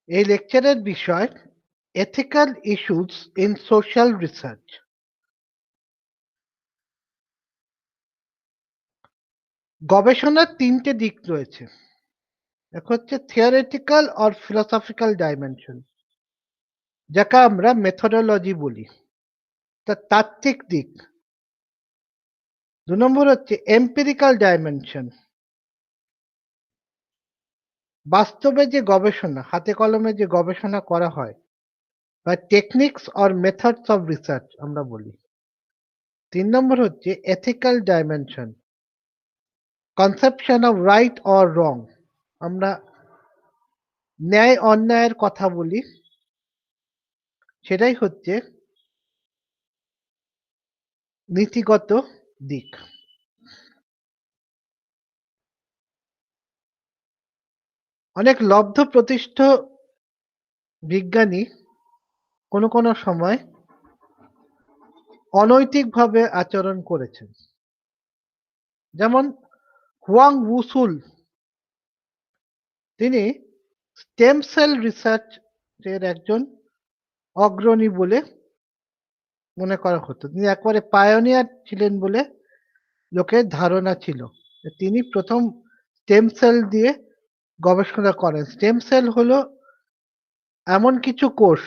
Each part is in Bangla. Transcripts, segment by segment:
এই লেকচারের বিষয় ethical issues in social research. গবেষণার তিনটে দিক রয়েছে। এক হচ্ছে থিওরিটিক্যাল অর ফিলোসফিক্যাল ডাইমেনশন, যাকে আমরা মেথোডোলজি বলি, তার তাত্ত্বিক দিক। ২ নম্বর হচ্ছে এম্পিরিক্যাল ডাইমেনশন, বাস্তবে যে গবেষণা, হাতে কলমে যে গবেষণা করা হয়, বা techniques or methods of research আমরা বলি। ৩ নম্বর হচ্ছে ethical dimension, conception of right or wrong, আমরা ন্যায় অন্যায়ের কথা বলি, সেটাই হচ্ছে নীতিগত দিক। অনেক লব্ধ প্রতিষ্ঠ বিজ্ঞানী কোনো সময় অনৈতিকভাবে আচরণ করেছেন। যেমন হুয়াং উসুল, তিনি স্টেম সেল রিসার্চ এর একজন অগ্রণী বলে মনে করা হতো। তিনি একবারে পায়োনিয়ার ছিলেন বলে লোকের ধারণা ছিল। তিনি প্রথম স্টেম সেল দিয়ে গবেষণা করেন। স্টেম সেল হলো এমন কিছু কোষ,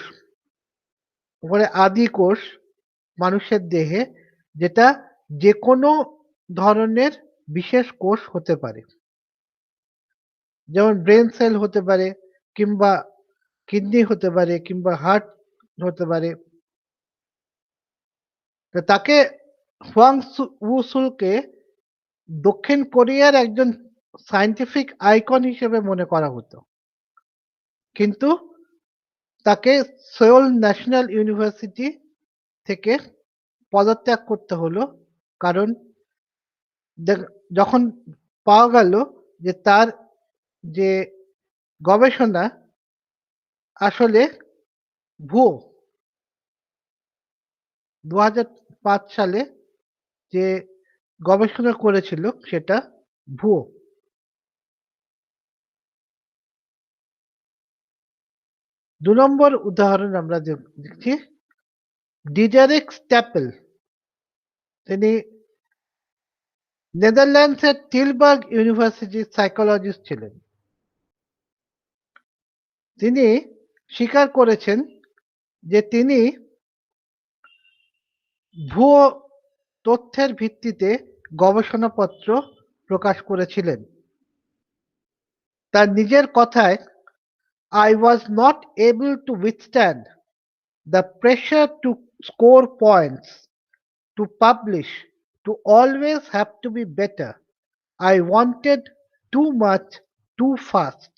ওপরে আদি কোষ মানুষের দেহে, যেটা যেকোনো ধরনের বিশেষ কোষ হতে পারে। যেমন ব্রেন সেল হতে পারে, কিংবা কিডনি হতে পারে, কিংবা হার্ট হতে পারে। তো তাকে উসুলকে দক্ষিণ কোরিয়ার একজন সায়েন্টিফিক আইকন হিসেবে মনে করা হতো। কিন্তু তাকে সেওল ন্যাশনাল ইউনিভার্সিটি থেকে পদত্যাগ করতে হলো, কারণ যখন পাওয়া গেল যে তার যে গবেষণা আসলে ভুয়ো। ২০০৫ সালে যে গবেষণা করেছিল সেটা ভুয়ো। ২ নম্বর উদাহরণ আমরা দেখছি ডিডারিক স্ট্যাপেল। তিনি নেদারল্যান্ডসের টিলবার্গ ইউনিভার্সিটির সাইকোলজিস্ট ছিলেন। তিনি স্বীকার করেছেন যে তিনি ভুয়ো তথ্যের ভিত্তিতে গবেষণাপত্র প্রকাশ করেছিলেন। তার নিজের কথায়, I was not able to withstand the pressure to score points, to publish, to always have to be better. I wanted too much, too fast.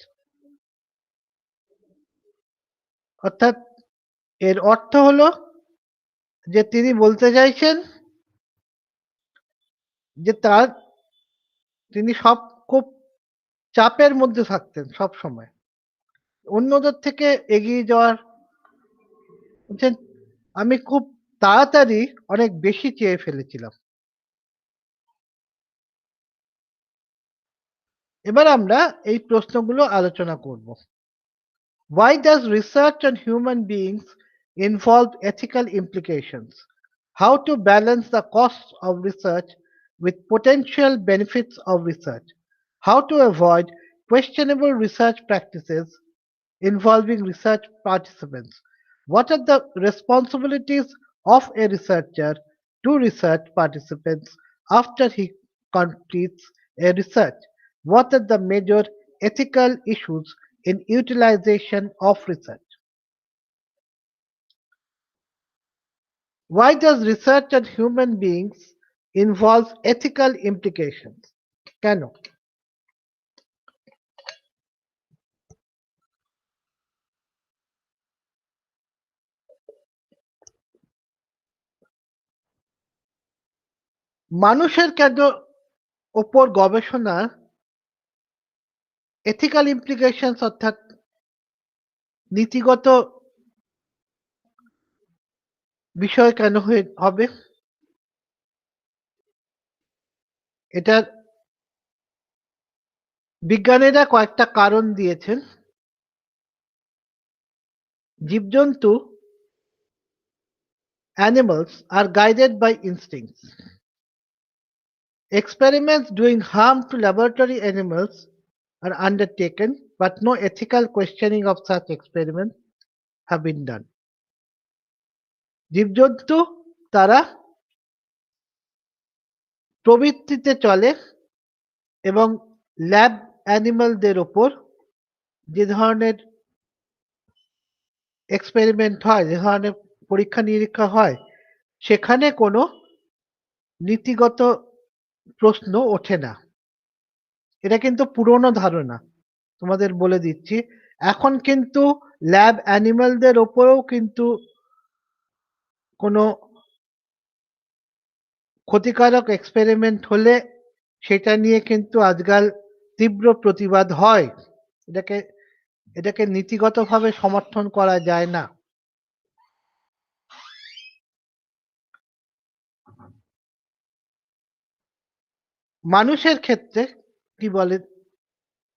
অর্থাৎ এর অর্থ হলো যে তিনি বলতে চাইছেন যে তিনি খুব চাপের মধ্যে থাকতেন সব সময়। অন্যদের থেকে এগিয়ে যাওয়ার বলছেন, আমি খুব তাড়াতাড়ি অনেক বেশি চেয়ে ফেলেছিলাম। এবার আমরা এই প্রশ্নগুলো আলোচনা করব। Why does research on human beings involve ethical implications? How to balance the costs of research with potential benefits of research? How to avoid questionable research practices involving research participants? What are the responsibilities of a researcher to research participants after he completes a research? What are the major ethical issues in utilization of research? Why does research on human beings involve ethical implications? কেন? মানুষের কেন ওপর গবেষণার ethical implications অর্থাৎ নীতিগত বিষয় কেন হবে? এটার বিজ্ঞানীরা কয়েকটা কারণ দিয়েছেন। জীবজন্তু animals are guided by instincts. Experiments doing harm to laboratory animals are undertaken, but no ethical questioning of such experiments have been done. জীবজন্তু তারা প্রবৃত্তিতে চলে এবং ল্যাব অ্যানিমালদের ওপর যে ধরনের এক্সপেরিমেন্ট হয়, যে ধরনের পরীক্ষা নিরীক্ষা হয়, সেখানে কোনো নীতিগত প্রশ্ন ওঠে না। এটা কিন্তু পুরনো ধারণা, তোমাদের বলে দিচ্ছি। এখন কিন্তু ল্যাব অ্যানিমালদের ওপরেও কিন্তু কোনো ক্ষতিকারক এক্সপেরিমেন্ট হলে সেটা নিয়ে কিন্তু আজকাল তীব্র প্রতিবাদ হয়। এটাকে এটাকে নীতিগতভাবে সমর্থন করা যায় না। মানুষের ক্ষেত্রে কি বলে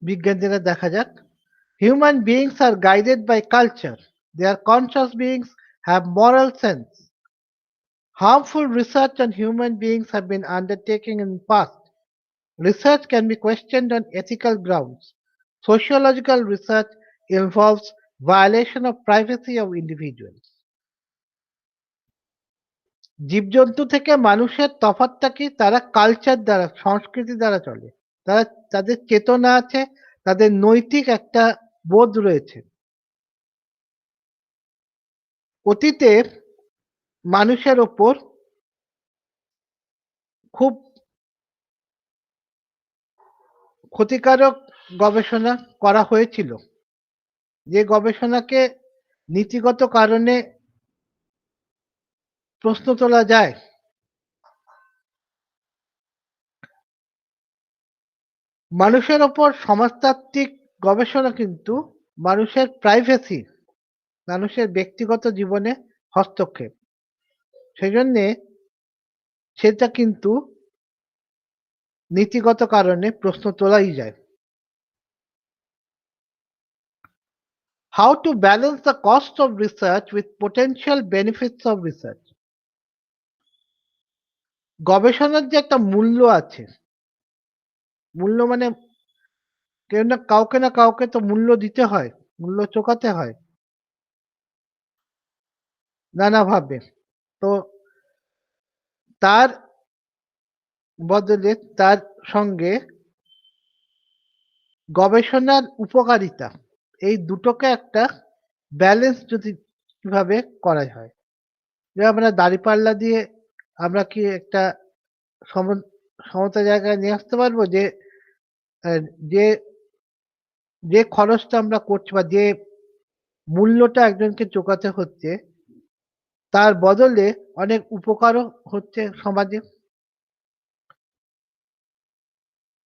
বিজ্ঞানীরা, দেখা যাক। Human beings are guided by culture. They are conscious beings, have moral sense. Harmful research on human beings have been undertaken in the past. Research can be questioned on ethical grounds. Sociological research involves violation of privacy of individuals. জীবজন্তু থেকে মানুষের তফাৎটা কি? তারা কালচার দ্বারা, সংস্কৃতি দ্বারা চলে। তারা, তাদের চেতনা আছে, তাদের নৈতিক একটা বোধ রয়েছে। অতীতে মানুষের ওপর খুব ক্ষতিকারক গবেষণা করা হয়েছিল, যে গবেষণাকে নীতিগত কারণে প্রশ্ন তোলা যায়। মানুষের ওপর সমাজতাত্ত্বিক গবেষণা কিন্তু মানুষের প্রাইভেসি, মানুষের ব্যক্তিগত জীবনে হস্তক্ষেপ, সেজন্যে সেটা কিন্তু নীতিগত কারণে প্রশ্ন তোলাই যায়। How to balance the cost of research with potential benefits of research? গবেষণার যে একটা মূল্য আছে, মূল্য মানে কেউ না কাউকে তো মূল্য দিতে হয়, মূল্য চোকাতে হয় নানাভাবে। তো তার বদলে তার সঙ্গে গবেষণার উপকারিতা, এই দুটোকে একটা ব্যালেন্স যদি কিভাবে করা হয়। যে আমরা দাঁড়িপাল্লা দিয়ে আমরা কি একটা সম সমতা জায়গায় নিয়ে আসতে পারবো? যে আ যে যে খরচটা আমরা করছি বা যে মূল্যটা একজনকে চোকাতে হচ্ছে, তার বদলে অনেক উপকারও হচ্ছে সমাজে।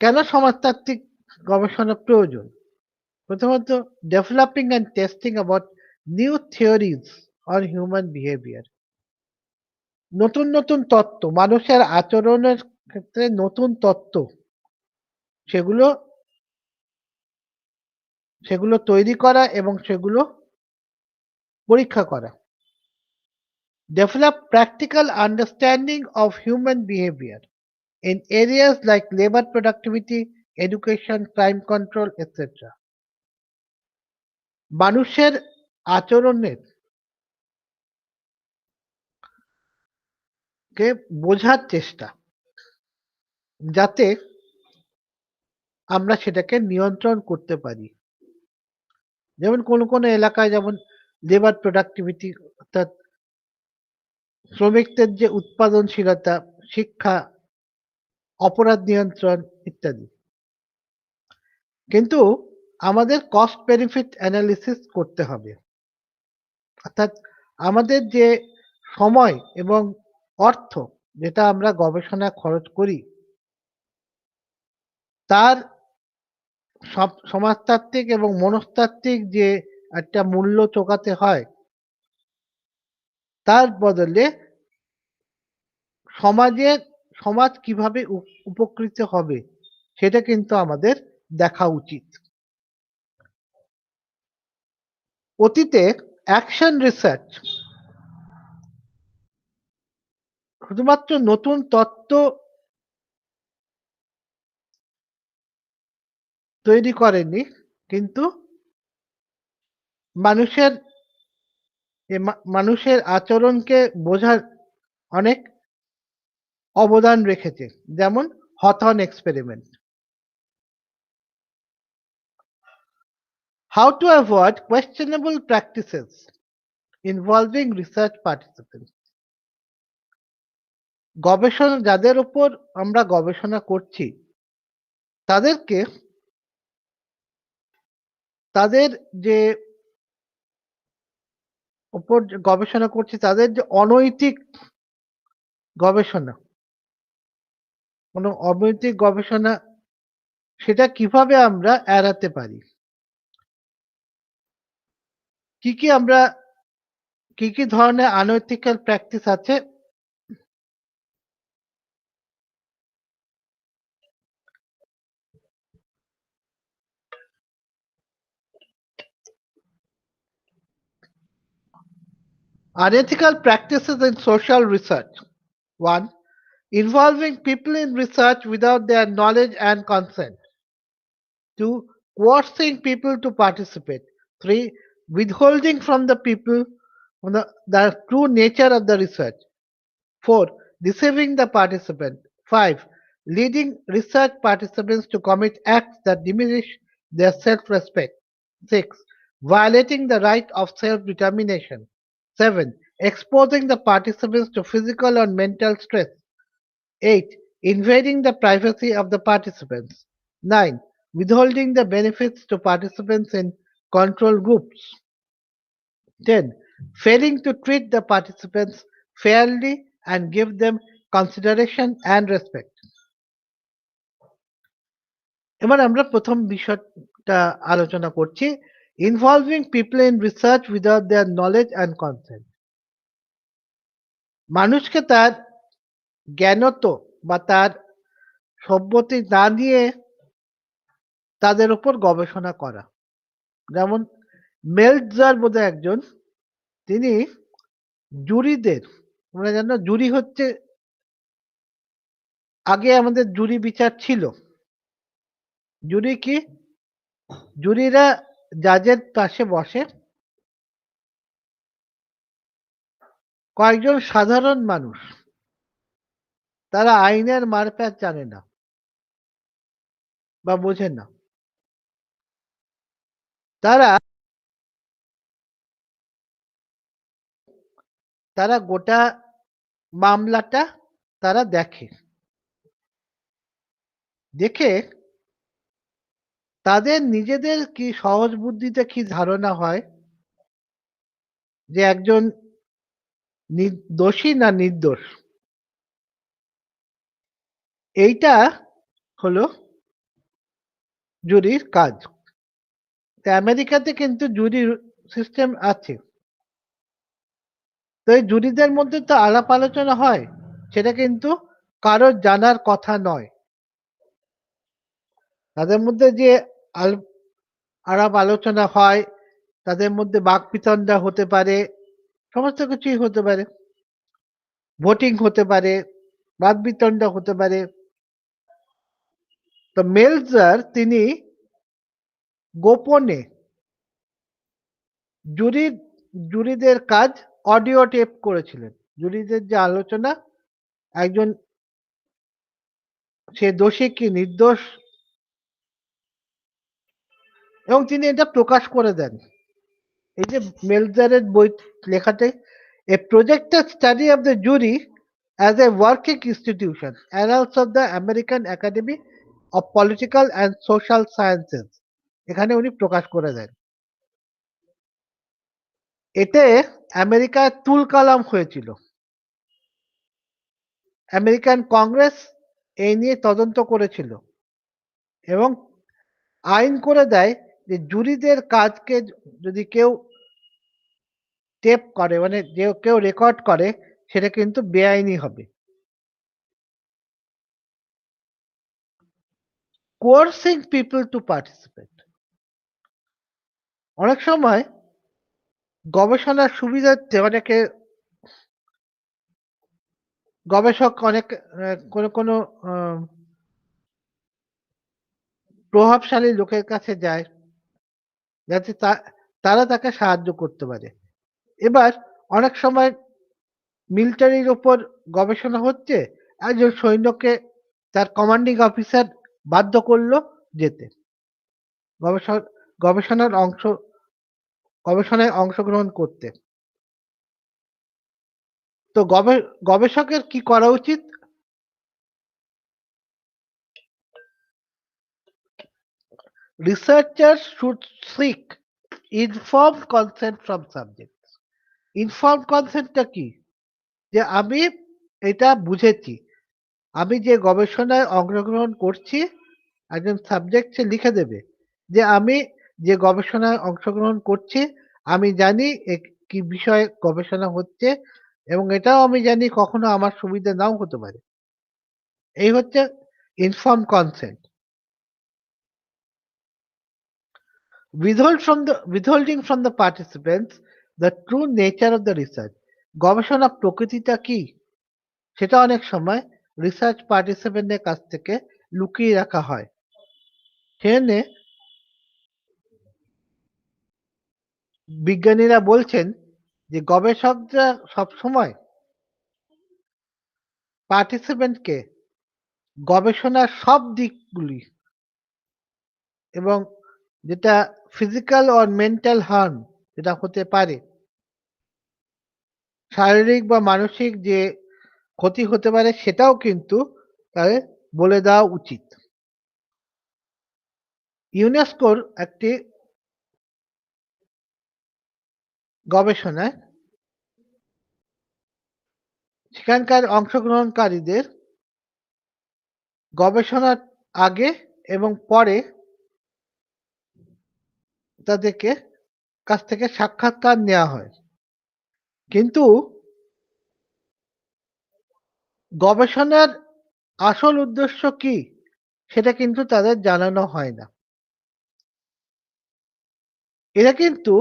কেন সমাজতাত্ত্বিক গবেষণা প্রয়োজন? প্রথমত, developing and testing about new theories on human behaviour. নতুন নতুন তত্ত্ব, মানুষের আচরণের ক্ষেত্রে নতুন তত্ত্ব, সেগুলো সেগুলো তৈরি করা এবং সেগুলো পরীক্ষা করা। Develop practical understanding of human behaviour in areas like labor productivity, education, crime control, etc. মানুষের আচরণের কে বোঝার চেষ্টা, যাতে আমরা সেটাকে নিয়ন্ত্রণ করতে পারি। যেমন কোন এলাকায় যেমন লেবার প্রোডাক্টিভিটি, অর্থাৎ শ্রমিকদের যে উৎপাদনশীলতা, শিক্ষা, অপরাধ নিয়ন্ত্রণ ইত্যাদি। কিন্তু আমাদের কস্ট বেনিফিট অ্যানালিসিস করতে হবে। অর্থাৎ আমাদের যে সময় এবং অর্থ যেটা আমরা গবেষণায় খরচ করি, তার সমাজতাত্ত্বিক এবং মনস্তাত্ত্বিক যে একটা মূল্য চোকাতে হয়, তার বদলে সমাজ কিভাবে উপকৃত হবে সেটা কিন্তু আমাদের দেখা উচিত। অতীতে অ্যাকশন রিসার্চ শুধুমাত্র নতুন তত্ত্ব তৈরি করেনি, কিন্তু মানুষের মানুষের আচরণকে বোঝার অনেক অবদান রেখেছে, যেমন Hawthorne experiment. How to avoid questionable practices involving research participants. গবেষণা যাদের উপর আমরা গবেষণা করছি তাদেরকে তাদের যে উপর গবেষণা করছি তাদের যে অনৈতিক গবেষণা, কোনো অনৈতিক গবেষণা, সেটা কিভাবে আমরা এড়াতে পারি, আমরা কি ধরনের আনএথিক্যাল প্র্যাকটিস আছে। Unethical practices in social research. 1. Involving people in research without their knowledge and consent. 2. Coercing people to participate. 3. Withholding from the people from the true nature of the research. 4. Deceiving the participant. 5. Leading research participants to commit acts that diminish their self-respect. 6. Violating the right of self-determination. 7. Exposing the participants to physical or mental stress. 8. Invading the privacy of the participants. 9. Withholding the benefits to participants in control groups. 10. Failing to treat the participants fairly and give them consideration and respect. এবার আমরা প্রথম বিষয়টা আলোচনা করছি, involving people in research without their knowledge and consent. মানুষকে তার জ্ঞানত বা তার সম্মতি না নিয়ে তাদের উপর গবেষণা করা। যেমন মেলৎজার বোধহয় একজন, তিনি জুরিদের, তোমরা জানো জুরি হচ্ছে, আগে আমাদের জুরি বিচার ছিল। জুরি কি? জুরিরা জাজের পাশে বসে, কয়েকজন সাধারণ মানুষ, তারা আইনের মারপ্যাচ জানে না বা বোঝে না, তারা তারা গোটা মামলাটা তারা দেখে, দেখে তাদের নিজেদের কি সহজ বুদ্ধিতে কি ধারণা হয় যে একজন দোষী না নির্দোষ, এইটা হলো জুরির কাজ। আমেরিকাতে কিন্তু জুরি সিস্টেম আছে, তো এই জুরিদের মধ্যে তো আলাপ আলোচনা হয়, সেটা কিন্তু কারোর জানার কথা নয়। তাদের মধ্যে যে আলাপ আলোচনা হয়, তাদের মধ্যে বাকবিতণ্ডা হতে পারে, সমস্ত কিছুই হতে পারে, ভোটিং হতে পারে, বাকবিতণ্ডা হতে পারে। তো মেলৎজার তিনি গোপনে জুরিদের কাজ অডিও টেপ করেছিলেন। জুরিদের যে আলোচনা, একজন সে দোষী কি নির্দোষ, এবং তিনি এটা প্রকাশ করে দেন। এই যে মেলৎজারের বই লেখাতে, a projected study of the jury as a working institution, annals of the American academy of political and social sciences, এখানে উনি প্রকাশ করে দেন। এতে আমেরিকায় তুলকালাম হয়েছিল। আমেরিকান কংগ্রেস এই নিয়ে তদন্ত করেছিল এবং আইন করে দেয় যে জুরিদের কাজকে যদি কেউ টেপ করে, মানে যে কেউ রেকর্ড করে, সেটা কিন্তু বেআইনি হবে। কোয়ার্সিং পিপল টু পার্টিসিপেট, অনেক সময় গবেষণার সুবিধার্থে গবেষক অনেক কোনো আহ, প্রভাবশালী লোকের কাছে যায় যাতে তারা তাকে সাহায্য করতে পারে। এবার অনেক সময় মিলিটারির ওপর গবেষণা হচ্ছে, একজন সৈন্যকে তার কমান্ডিং অফিসার বাধ্য করলো যেতে গবেষণা গবেষণার অংশ গবেষণায় অংশগ্রহণ করতে। তো গবেষকের কি করা উচিত? Researchers should seek informed consent from subjects. Informed consentটা কি? যে আমি এটা বুঝেছি, আমি যে গবেষণায় অংশগ্রহণ করছি, একজন সাবজেক্ট সে লিখে দেবে যে আমি যে গবেষণায় অংশগ্রহণ করছি, আমি জানি কি বিষয়ে গবেষণা হচ্ছে এবং এটাও আমি জানি কখনো আমার সুবিধা নাও হতে পারে। এই হচ্ছে inform consent. Withholding from the participants the true nature of the research. গবেষণা প্রকৃতিটা কি সেটা অনেক সময় রিসার্চ পার্টিসিপেন্টের কাছ থেকে লুকিয়ে রাখা হয়। সেজন্যে বিজ্ঞানীরা বলছেন যে গবেষকরা সবসময় পার্টিসিপেন্টকে গবেষণার সব দিকগুলি এবং যেটা ফিজিক্যাল অর মেন্টাল হার্ম যেটা হতে পারে, শারীরিক বা মানসিক যে ক্ষতি হতে পারে সেটাও কিন্তু তাদের বলে দেওয়া উচিত। ইউনেস্কোর একটি গবেষণায় সেখানকার অংশগ্রহণকারীদের গবেষণার আগে এবং পরে তাদেরকে কাছ থেকে সাক্ষাৎকার নেওয়া হয়, কিন্তু গবেষণার আসল উদ্দেশ্য কি সেটা কিন্তু তাদের জানানো হয় না। এটা কিন্তু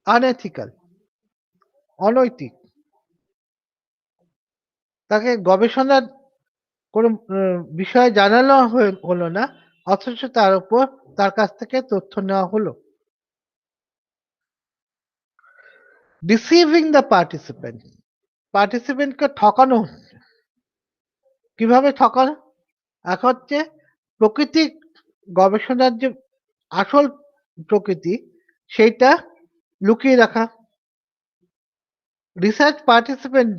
আনএথিক্যাল, অনৈতিক। তাকে গবেষণার কোনো বিষয় জানানো হলো না, অথচ তার উপর তার কাছ থেকে তথ্য নেওয়া হলো। ডিসিভিং দ্য পার্টিসিপেন্ট, পার্টিসিপেন্টকে ঠকানো হচ্ছে। কিভাবে ঠকানো? এক হচ্ছে প্রকৃতি, গবেষণার যে আসল প্রকৃতি সেইটা লুকিয়ে রাখা। রিসার্চ পার্টিসিপেন্ট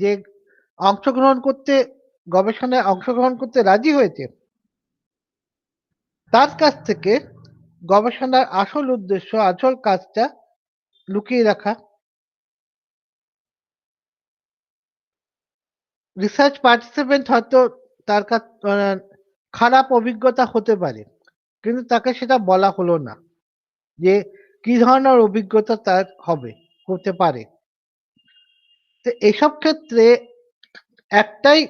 যে অংশগ্রহণ করতে গবেষণায় অংশগ্রহণ করতে রাজি হয়েছে তার কাছ থেকে গবেষণার আসল উদ্দেশ্য, আসল কাজটা লুকিয়ে রাখা। রিসার্চ পার্টিসিপেন্ট হয়তো তার কাছ খারাপ অভিজ্ঞতা হতে পারে, কিন্তু তাকে সেটা বলা হলো না যে কি ধরনের অভিজ্ঞতা তার হবে, হতে পারে। তো এসব ক্ষেত্রে একটাই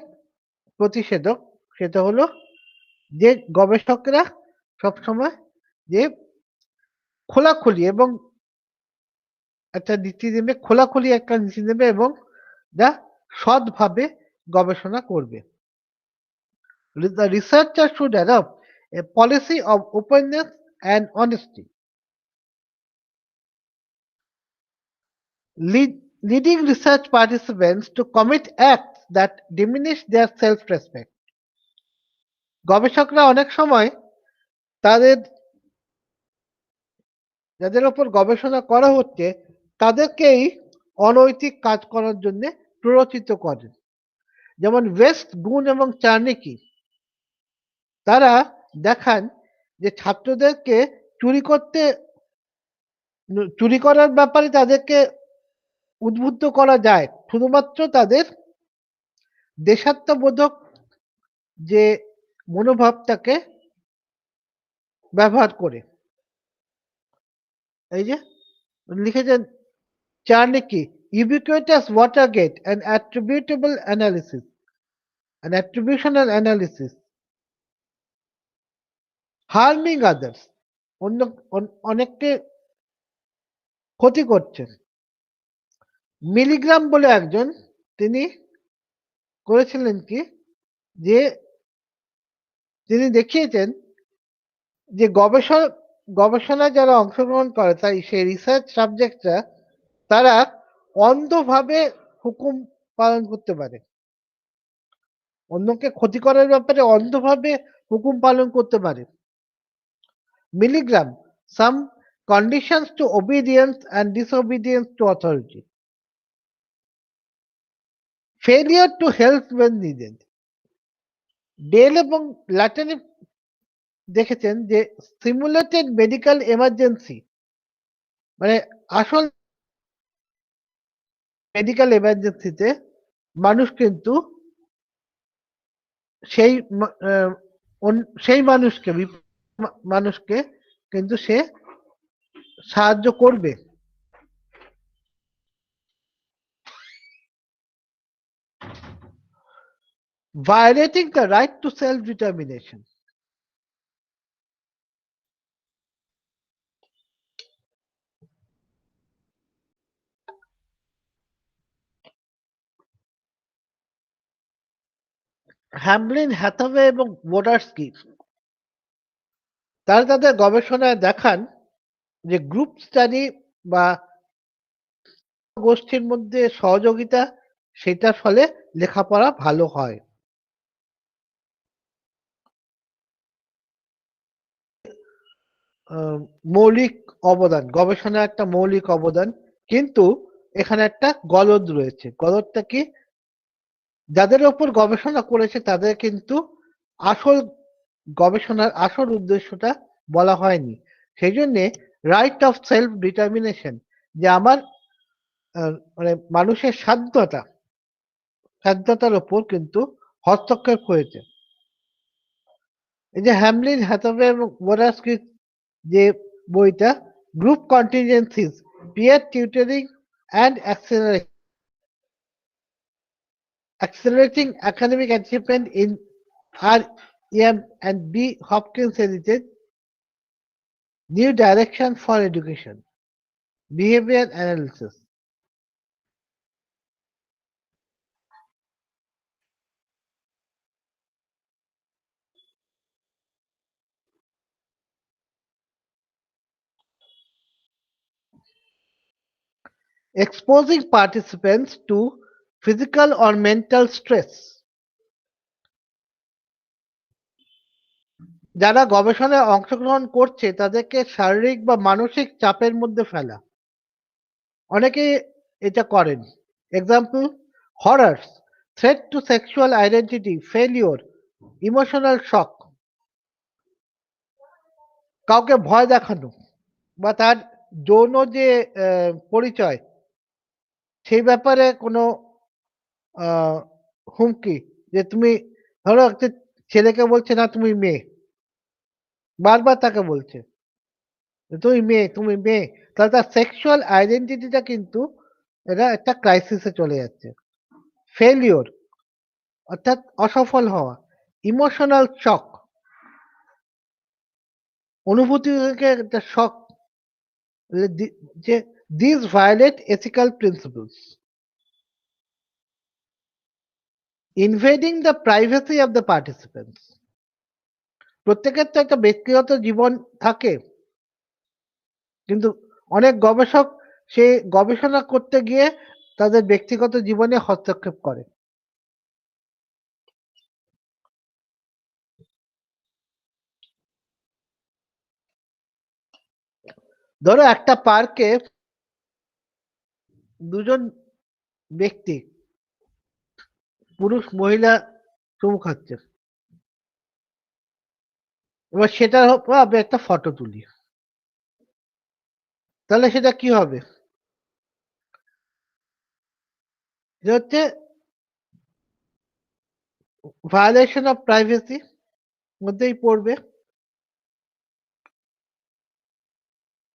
প্রতিষেধক, সেটা হলো যে গবেষকরা সবসময় যে খোলাখুলি এবং একটা নীতি নেবে, খোলাখুলি একটা নীতি নেবে এবং যা সৎভাবে গবেষণা করবে। The researcher should adopt a policy of openness and honesty, leading research participants to commit acts that diminish their self-respect. গবেষকরা অনেক সময় তাদের যাদের উপর গবেষণা করা হচ্ছে তাদেরকেই অনৈতিক কাজ করার জন্য প্ররোচিত করেন। যেমন ওয়েস্ট, গুন এবং চার্নেকি তারা দেখান যে ছাত্রদেরকে চুরি করতে চুরি করার ব্যাপারে তাদেরকে উদ্বুদ্ধ করা যায় শুধুমাত্র তাদের দেশাত্মবোধক যে মনোভাবটাকে ব্যবহার করে। এই যে লিখেছেন চার্নেকি, ubiquitous Watergate and attributable analysis, an attributional analysis, harming others, অন্য অনেককে ক্ষতি করছে। মিলিগ্রাম বলে একজন, তিনি করেছিলেন কি, যে তিনি দেখিয়েছেন যে গবেষণায় যারা অংশগ্রহণ করে, তাই সেই রিসার্চ সাবজেক্টরা, তারা অন্ধভাবে হুকুম পালন করতে পারে, অন্যকে ক্ষতি করার ব্যাপারে অন্ধভাবে হুকুম পালন করতে পারে। Milligram, some conditions to obedience and disobedience to authority, failure to help when needed. Darley এবং ল্যাটনে দেখেছেন যে সিমুলেটেড মেডিকেল এমার্জেন্সি, মানে আসল মেডিকেল এমার্জেন্সিতে মানুষ কিন্তু সেই সেই মানুষকে কিন্তু সে সাহায্য করবে। Violating the right to self-determination. Hamelin, Hathaway এবং ওয়াডার্সকি তারা তাদের গবেষণায় দেখান যে গ্রুপ স্টাডি বা গোষ্ঠীর মধ্যে সহযোগিতা, সেটার ফলে লেখাপড়া ভালো হয়। মৌলিক অবদান, গবেষণা একটা মৌলিক অবদান, কিন্তু এখানে একটা গলদ রয়েছে। গলদটা কি? যাদের ওপর গবেষণা করেছে তাদের কিন্তু আসল গবেষণার আসল উদ্দেশ্যটা বলা হয়নি। সেই জন্যে রাইট অফ সেলফ ডিটারমিনেশন, যে আমার মানে মানুষের স্বাধীনতার ওপর কিন্তু হস্তক্ষেপ হয়েছে। এই যে হ্যামলিন, হ্যাথাওয়ে এবং ওয়াডার্সকি যে বইটা, group contingencies, peer tutoring and accelerating academic achievement in REM and B. Hopkins edited New Direction for Education, Behavior Analysis. Exposing participants to physical or mental stress. যারা গবেষণায় অংশগ্রহণ করছে তাদেরকে শারীরিক বা মানসিক চাপের মধ্যে ফেলা। অনেকে এটা করেন। Example: horrors, threat to sexual identity, failure, emotional shock. কাউকে ভয় দেখানো বা তার যৌন যে পরিচয়, সেই ব্যাপারে কোনো হুমকি, যে তুমি ধরো একটা ছেলেকে বলছে না তুমি মেয়ে, বারবার তাকে বলছে তুমি মেয়ে, তুমি মেয়ে, তাহলে তার সেক্সুয়াল আইডেন্টিটিটা কিন্তু এটা একটা ক্রাইসিসে চলে যাচ্ছে। ফেলিওর অর্থাৎ অসফল হওয়া। ইমোশনাল শক, অনুভূতি থেকে একটা শক, যে this violate ethical principles. Invading the privacy of the participants, প্রত্যেকের তো একটা ব্যক্তিগত জীবন থাকে, কিন্তু অনেক গবেষক সে গবেষণা করতে গিয়ে তাদের ব্যক্তিগত জীবনে হস্তক্ষেপ করে। ধরো একটা পার্কে দুজন ব্যক্তি, পুরুষ মহিলা চুমু খাচ্ছে, এবার সেটা আমি একটা ফটো তুলি, তাহলে সেটা কি হবে? এটা হচ্ছে ভায়োলেশন অফ প্রাইভেসি মধ্যেই পড়বে।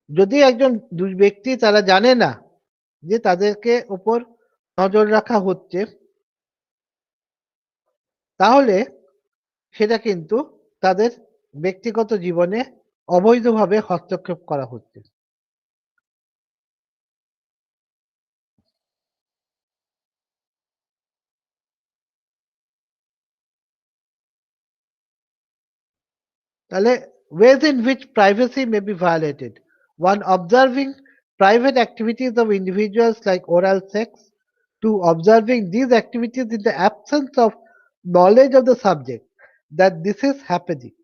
যদি একজন দুই ব্যক্তি তারা জানে না যে তাদেরকে উপর নজর রাখা হচ্ছে, তাহলে সেটা কিন্তু তাদের ব্যক্তিগত জীবনে অবৈধভাবে হস্তক্ষেপ করা হচ্ছে। তাহলে ways in which privacy may be violated. One, observing private activities of individuals like oral sex. Two, observing these activities in the absence of knowledge of the subject that this is happening.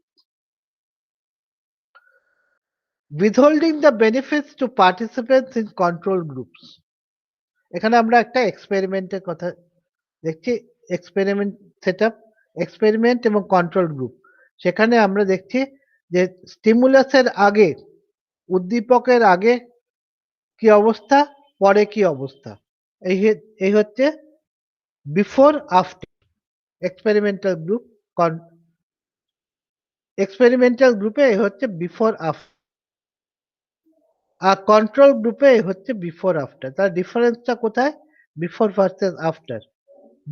Withholding the benefits to participants in control groups. এখানে আমরা একটা এক্সপেরিমেন্টের কথা দেখছি, এক্সপেরিমেন্ট সেটআপ, এক্সপেরিমেন্ট এবং কন্ট্রোল গ্রুপ। সেখানে আমরা দেখছি যে স্টিমুলাসের আগে, উদ্দীপকের আগে কি অবস্থা, পরে কি অবস্থা। এই হচ্ছে before after experimental group. Experimental গ্রুপে হচ্ছে বিফোর আফটার, আর কন্ট্রোল গ্রুপে হচ্ছে বিফোর আফটার। তার ডিফারেন্সটা কোথায়? বিফোর ভার্সেস আফটার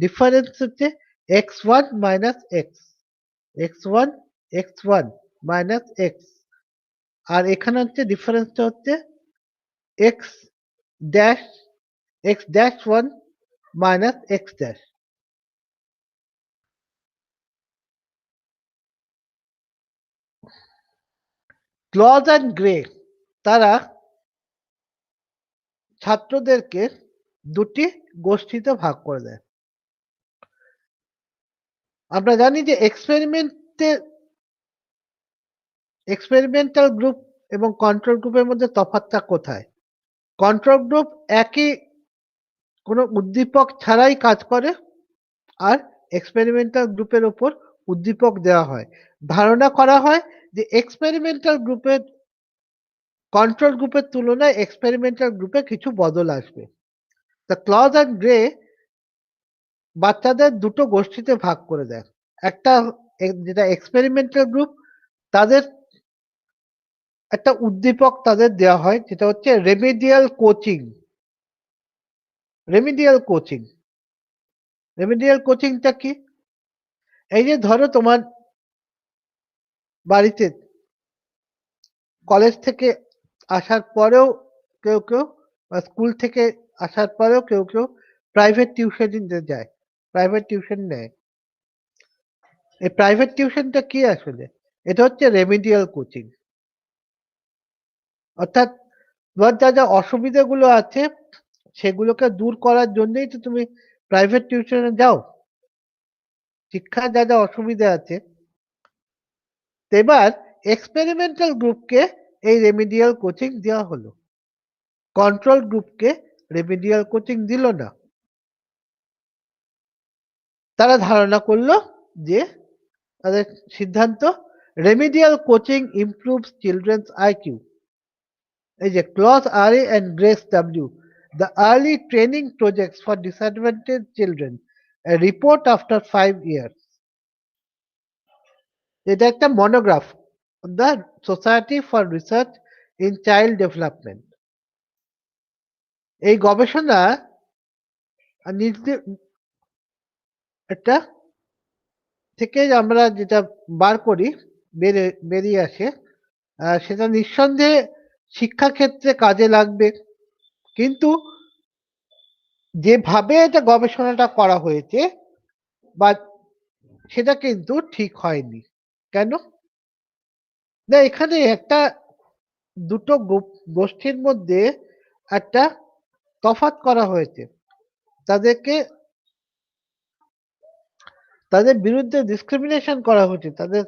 ডিফারেন্স হচ্ছে x1 minus x, x1 x1 minus x, আর এখানে হচ্ছে ডিফারেন্সটা হচ্ছে x dash x dash 1 minus x dash. Klaus and Gray তারা ছাত্রদেরকে দুটি গোষ্ঠীতে ভাগ করে দেয়। আমরা জানি যে এক্সপেরিমেন্টাল গ্রুপ এবং কন্ট্রোল গ্রুপের মধ্যে তফাৎটা কোথায়? কন্ট্রোল গ্রুপ একই কোনো উদ্দীপক ছাড়াই কাজ করে, আর এক্সপেরিমেন্টাল গ্রুপের উপর উদ্দীপক দেওয়া হয়। ধারণা করা হয় যে এক্সপেরিমেন্টাল গ্রুপের কন্ট্রোল গ্রুপের তুলনায় এক্সপেরিমেন্টাল গ্রুপে কিছু বদল আসবে। তা ক্লজ অ্যান্ড গ্রে বাচ্চাদের দুটো গোষ্ঠীতে ভাগ করে দেয়। একটা যেটা এক্সপেরিমেন্টাল গ্রুপ, তাদের একটা উদ্দীপক তাদের দেওয়া হয় যেটা হচ্ছে remedial coaching. Remedial coaching, remedial কোচিংটা কি? এই যে ধরো তোমার বাড়িতে কলেজ থেকে আসার পরেও কেউ কেউ, বা স্কুল থেকে আসার পরেও কেউ কেউ প্রাইভেট টিউশন যায়, প্রাইভেট টিউশন নেয়। এই প্রাইভেট টিউশনটা কি আসলে? এটা হচ্ছে রেমিডিয়াল কোচিং। অর্থাৎ তোমার যা যা অসুবিধাগুলো আছে সেগুলোকে দূর করার জন্যই তো তুমি প্রাইভেট টিউশনে যাও। শিক্ষার যা যা অসুবিধা আছে, এবার এক্সপেরিমেন্টাল গ্রুপকে এই রেমিডিয়াল কোচিং দেওয়া হলো, কন্ট্রোল গ্রুপকে রেমিডিয়াল কোচিং দিল না। তারা ধারণা করলো যে, তাদের সিদ্ধান্ত, remedial coaching improves children's IQ. এই যে Klaus R A and Gray W, the early training projects for disadvantage children, a report after 5 years. এটা একটা monograph, the society for research in child development. এই গবেষণা একটা থেকে আমরা যেটা বার করি, বেরিয়ে আসে, সেটা নিঃসন্দেহে শিক্ষাক্ষেত্রে কাজে লাগবে। কিন্তু যেভাবে এটা গবেষণাটা করা হয়েছে বা সেটা কিন্তু ঠিক হয়নি। কেন? না, এখানে একটা দুটো গোষ্ঠীর মধ্যে একটা তফাৎ করা হয়েছে। তাদেরকে, তাদের বিরুদ্ধে ডিসক্রিমিনেশন করা হয়েছে তাদের,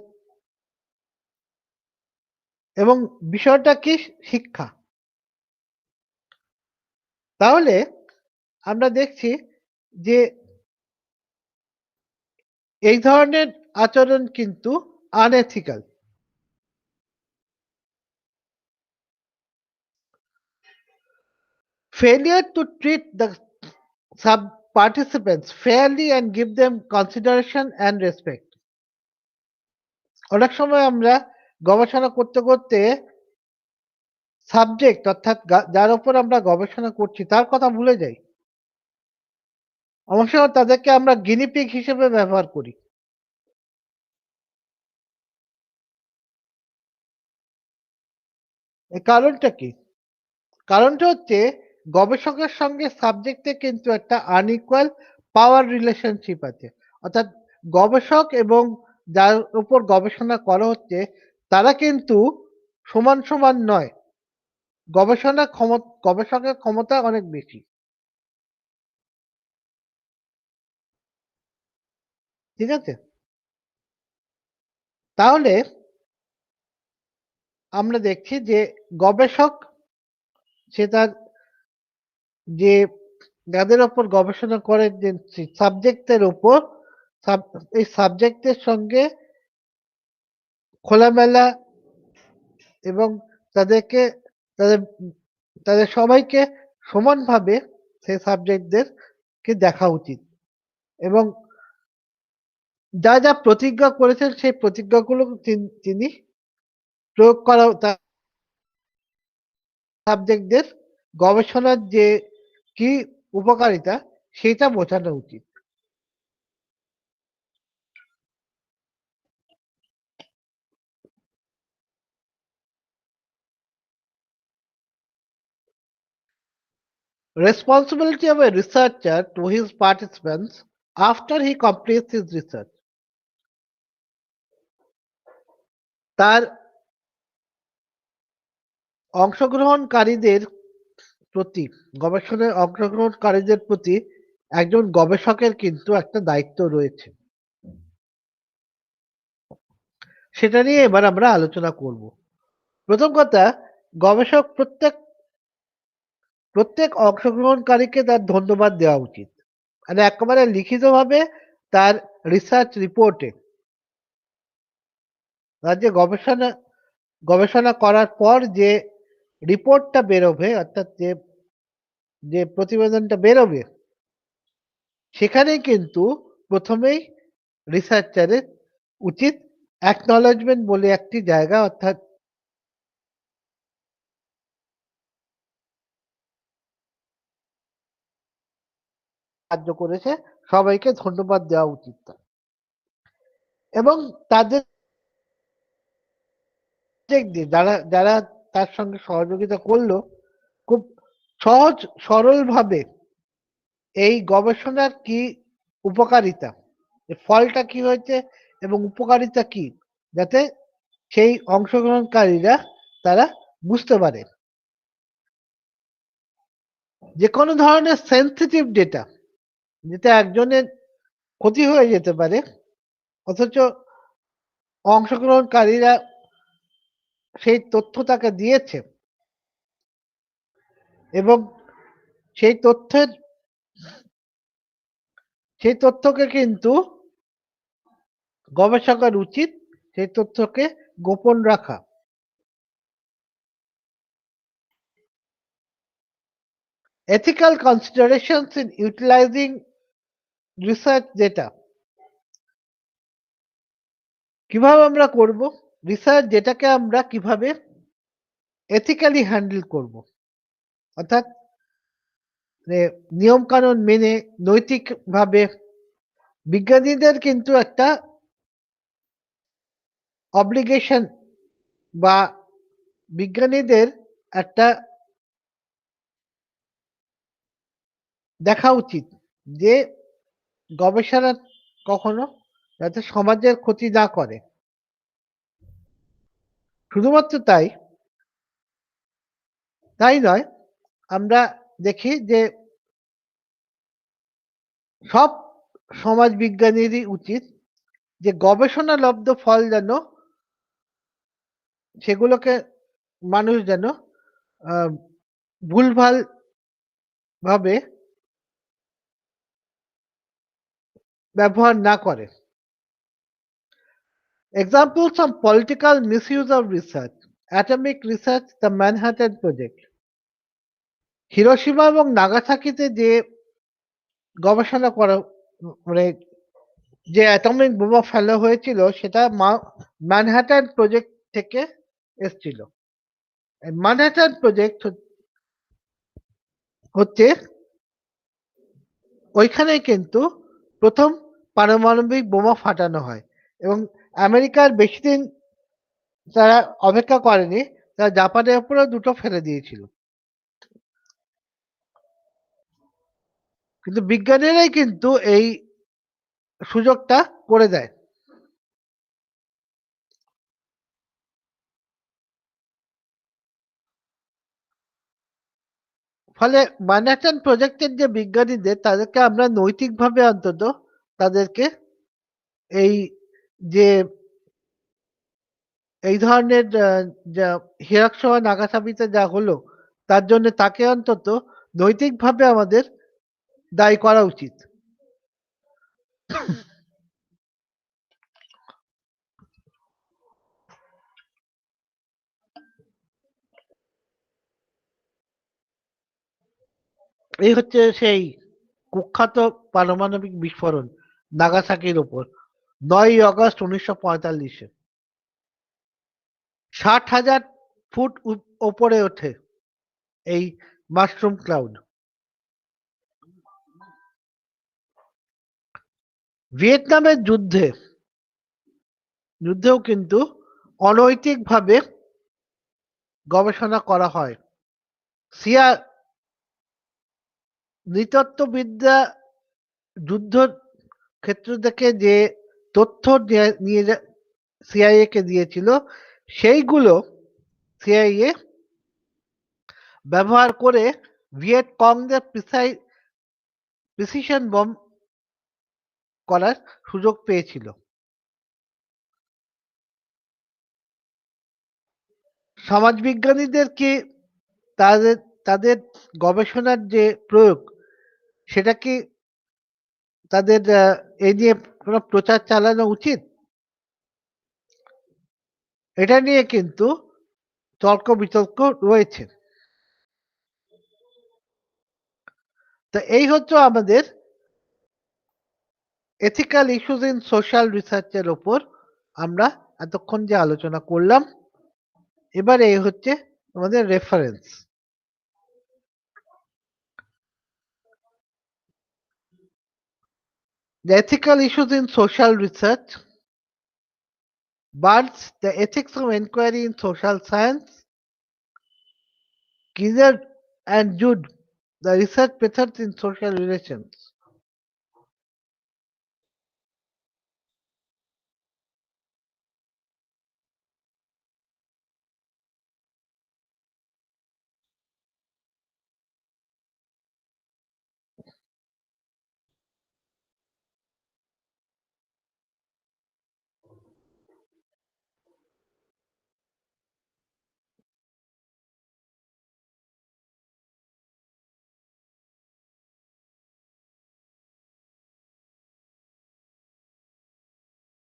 এবং বিষয়টা কি? শিক্ষা। তাহলে আমরা দেখছি যে এই ধরনের আচরণ কিন্তু unethical. Failure to treat the sub participants fairly and give them consideration and respect. অনেক সময় আমরা গবেষণা করতে করতে সাবজেক্ট, অর্থাৎ যার উপর আমরা গবেষণা করছি তার কথা ভুলে যাই। অনেক সময় তাদেরকে আমরা গিনিপিগ হিসেবে ব্যবহার করি। এর কারণটা কি? কারণটা হচ্ছে গবেষকের সঙ্গে সাবজেক্টে কিন্তু একটা আনইকুয়াল পাওয়ার রিলেশনশিপ আছে। অর্থাৎ গবেষক এবং যার উপর গবেষণা করা হচ্ছে তারা কিন্তু সমান সমান নয়। গবেষকের ক্ষমতা অনেক বেশি। ঠিক আছে? তাহলে আমরা দেখছি যে গবেষক সে তার যে যাদের ওপর গবেষণা করে যে সাবজেক্টের ওপর এই সাবজেক্টের সঙ্গে খোলামেলা এবং তাদেরকে তাদের তাদের সবাইকে সমানভাবে সেই সাবজেক্টদেরকে দেখা উচিত এবং যা যা প্রতিজ্ঞা করেছেন সেই প্রতিজ্ঞাগুলো তিনি প্রয়োগ করা সাবজেক্টদের গবেষণার যে কি উপকারিতা সেটা বোঝানো উচিত। Responsibility of a researcher to his participants after he completes his research. তার অংশগ্রহণকারীদের প্রতি গবেষণায় অংশগ্রহণকারীদের প্রতি একজন গবেষকের কিন্তু একটা দায়িত্ব রয়েছে। সেটা নিয়ে এবার আমরা আলোচনা করব। প্রথম কথা, গবেষক প্রত্যেক অংশগ্রহণকারীকে তার ধন্যবাদ দেওয়া উচিত। মানে একেবারে লিখিতভাবে তার রিসার্চ রিপোর্টে তার যে গবেষণা করার পর যে রিপোর্টটা বেরোবে অর্থাৎ যে প্রতিবেদনটা বেরোবে সেখানেই কিন্তু প্রথমেই রিসার্চারের উচিত অ্যাকনলেজমেন্ট বলে একটি জায়গা অর্থাৎ সাহায্য করেছে সবাইকে ধন্যবাদ দেওয়া উচিত এবং তাদের যারা যারা তার সঙ্গে সহযোগিতা করলো খুব সহজ সরল ভাবে এই গবেষণার কি উপকারিতা ফলটা কি হয়েছে এবং উপকারিতা কি যাতে সেই অংশগ্রহণকারীরা তারা বুঝতে পারে। যে কোনো ধরনের সেন্সিটিভ ডেটা যেটা একজনের ক্ষতি হয়ে যেতে পারে অথচ অংশগ্রহণকারীরা সেই তথ্য তাকে দিয়েছে এবং সেই তথ্যকে কিন্তু গবেষকের উচিত সেই তথ্যকে গোপন রাখা। Ethical considerations in utilizing research data কিভাবে আমরা করব, রিসার্চ ডেটাকে আমরা কিভাবে এথিক্যালি হ্যান্ডেল করব, অর্থাৎ নিয়ম কানুন মেনে নৈতিকভাবে। বিজ্ঞানীদের কিন্তু একটা অব্লিগেশন বা বিজ্ঞানীদের একটা দেখা উচিত যে গবেষণা কখনো যাতে সমাজের ক্ষতি না করে। শুধুমাত্র তাই নয়, আমরা দেখি যে সব সমাজ বিজ্ঞানীরই উচিত যে গবেষণালব্ধ ফল যেন সেগুলোকে মানুষ যেন ভুলভাল ভাবে ব্যবহার না করে। Examples of political misuse of research: atomic research, the Manhattan Project. Hiroshima এবং নাগাসাকিতে যে গবেষণা করা মানে যে অ্যাটমিক বোমা ফেলা হয়েছিল সেটা ম্যানহাটন প্রজেক্ট থেকে এসেছিল। ম্যানহাটন প্রজেক্ট হচ্ছে ওইখানে কিন্তু প্রথম পারমাণবিক বোমা ফাটানো হয় এবং আমেরিকার বেশি দিন তারা অপেক্ষা করেনি, তারা জাপানের উপরেও দুটো ফেলে দিয়েছিল। কিন্তু বিজ্ঞানীরাই কিন্তু এই সুযোগটা করে দেয়। ফলে ম্যানহাটন প্রজেক্টের যে বিজ্ঞানীদের তাদেরকে আমরা নৈতিকভাবে অন্তত তাদেরকে এই যে এই ধরনের যা হিরোশিমা নাগাসাকিতে যা হলো তার জন্য তাকে অন্তত নৈতিকভাবে আমাদের দায়ী করা উচিত। এই হচ্ছে সেই কুখ্যাত পারমাণবিক বিস্ফোরণ নাগাসাকির ওপর 9 আগস্ট 1945-এ 60,000 ফুট ওপরে ওঠে এই মাশরুম ক্লাউড। ভিয়েতনামের যুদ্ধেও কিন্তু অনৈতিকভাবে গবেষণা করা হয়। সিয়া নৃতত্ত্ববিদ্যা যুদ্ধ ক্ষেত্র থেকে যে তথ্য নিয়ে সিআইএ কে দিয়েছিল সেইগুলো সিআইএ ব্যবহার করে ভিয়েত কংদের প্রিসিশন বম্ব করার সুযোগ পেয়েছিল। সমাজবিজ্ঞানীদেরকে তাদের তাদের গবেষণার যে প্রয়োগ সেটা কি তাদের এই নিয়ে কোনো প্রচার চালানো উচিত? এটা নিয়ে কিন্তু তর্ক বিতর্ক রয়েছে। তো এই হচ্ছে আমাদের এথিক্যাল ইস্যুস ইন সোশ্যাল রিসার্চের ওপর আমরা এতক্ষণ যে আলোচনা করলাম। এবারে এই হচ্ছে আমাদের reference. The ethical issues in social research. Barnes, The Ethics of Inquiry in Social Science. Gizzard and Jude, The Research Methods in Social Relations.